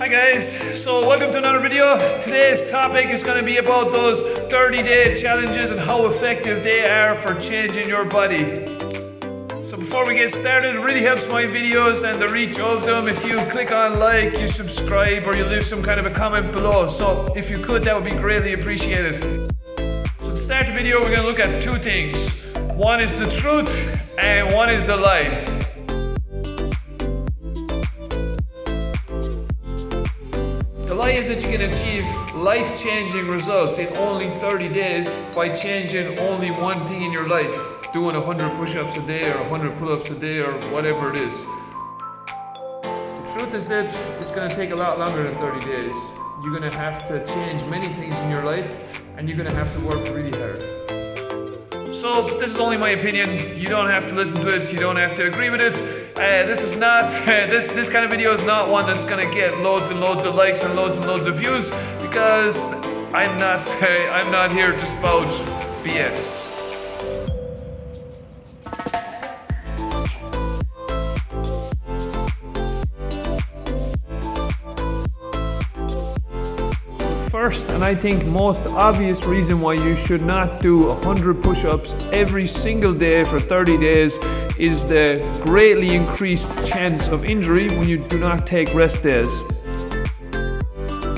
Hi guys, so welcome to another video. Today's topic is going to be about those 30-day challenges and how effective they are for changing your body. So before we get started, it really helps my videos and the reach of them if you click on like, you subscribe, or you leave some kind of a comment below. So if you could, that would be greatly appreciated. So to start the video, we're going to look at two things. One is the truth and one is the lie. The lie is that you can achieve life-changing results in only 30 days by changing only one thing in your life, doing 100 push-ups a day or 100 pull-ups a day or whatever it is. The truth is that it's going to take a lot longer than 30 days. You're going to have to change many things in your life and you're going to have to work really hard. So this is only my opinion. You don't have to listen to it. You don't have to agree with it. This is not this kind of video is not one that's gonna get loads and loads of likes and loads of views, because I'm not here to spout BS. First, and I think most obvious reason why you should not do 100 push-ups every single day for 30 days is the greatly increased chance of injury when you do not take rest days.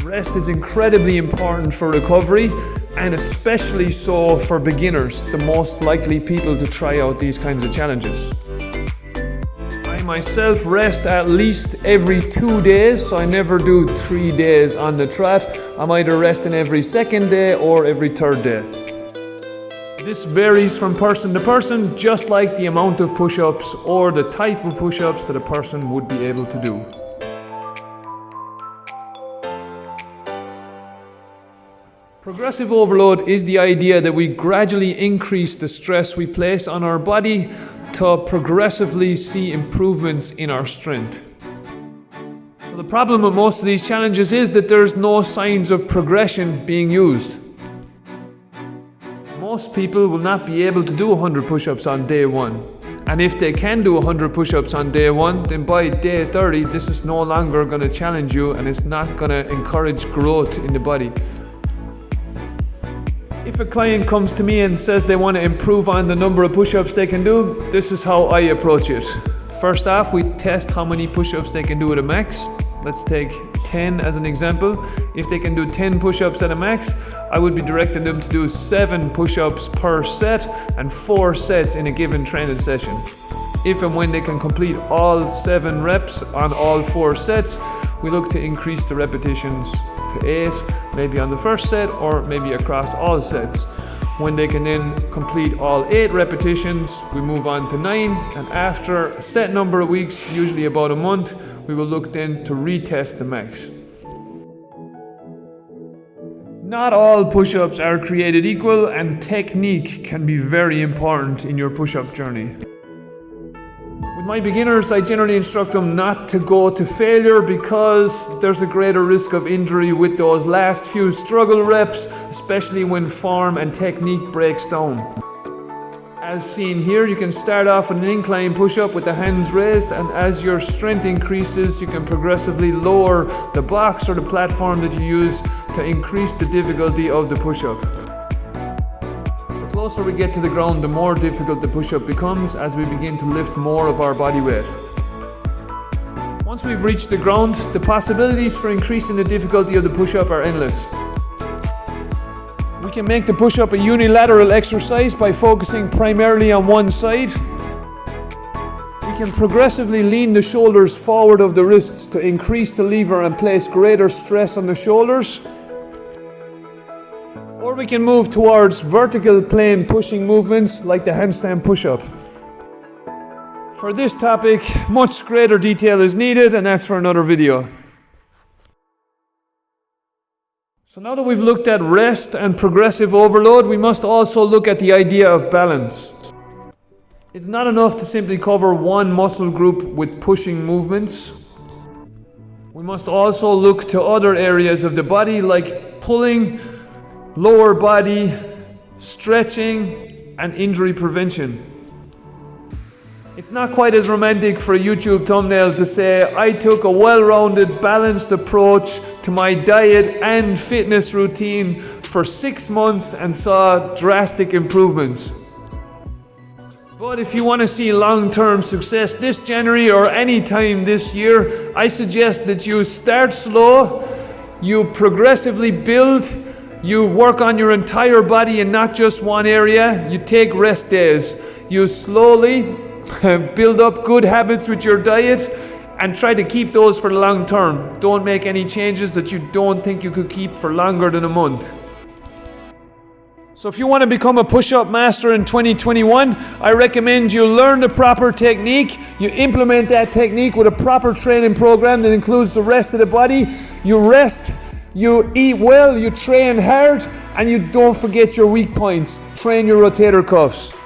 Rest is incredibly important for recovery, and especially so for beginners, the most likely people to try out these kinds of challenges. I myself rest at least every 2 days, so I never do 3 days on the trot. I'm either resting every second day or every third day. This varies from person to person, just like the amount of push-ups or the type of push-ups that a person would be able to do. Progressive overload is the idea that we gradually increase the stress we place on our body to progressively see improvements in our strength. So the problem with most of these challenges is that there's no signs of progression being used. Most people will not be able to do 100 push-ups on day 1. And if they can do 100 push-ups on day 1, then by day 30, this is no longer going to challenge you and it's not going to encourage growth in the body. If a client comes to me and says they want to improve on the number of push-ups they can do, this is how I approach it. First off, we test how many push-ups they can do at a max. Let's take 10 as an example. If they can do 10 push-ups at a max, I would be directing them to do 7 push-ups per set and 4 sets in a given training session. If and when they can complete all 7 reps on all 4 sets, we look to increase the repetitions to 8, maybe on the first set or maybe across all sets. When they can then complete all 8 repetitions, we move on to 9, and after a set number of weeks, usually about a month, we will look then to retest the max. Not all push-ups are created equal, and technique can be very important in your push-up journey. With my beginners, I generally instruct them not to go to failure because there's a greater risk of injury with those last few struggle reps, especially when form and technique breaks down. As seen here, you can start off with an incline push-up with the hands raised, and as your strength increases, you can progressively lower the box or the platform that you use to increase the difficulty of the push-up. The closer we get to the ground, the more difficult the push-up becomes as we begin to lift more of our body weight. Once we've reached the ground, the possibilities for increasing the difficulty of the push-up are endless. We can make the push-up a unilateral exercise by focusing primarily on one side. We can progressively lean the shoulders forward of the wrists to increase the lever and place greater stress on the shoulders. Or we can move towards vertical plane pushing movements like the handstand push-up. For this topic, much greater detail is needed, and that's for another video. So now that we've looked at rest and progressive overload, we must also look at the idea of balance. It's not enough to simply cover one muscle group with pushing movements. We must also look to other areas of the body like pulling, lower body, stretching, and injury prevention. It's not quite as romantic for a YouTube thumbnail to say, I took a well-rounded, balanced approach to my diet and fitness routine for 6 months and saw drastic improvements. But if you want to see long-term success this January or any time this year, I suggest that you start slow, you progressively build, you work on your entire body and not just one area, you take rest days, you slowly build up good habits with your diet and try to keep those for the long term. Don't make any changes that you don't think you could keep for longer than a month. So if you want to become a push-up master in 2021, I recommend you learn the proper technique, you implement that technique with a proper training program that includes the rest of the body, you rest, you eat well, you train hard, and you don't forget your weak points. Train your rotator cuffs.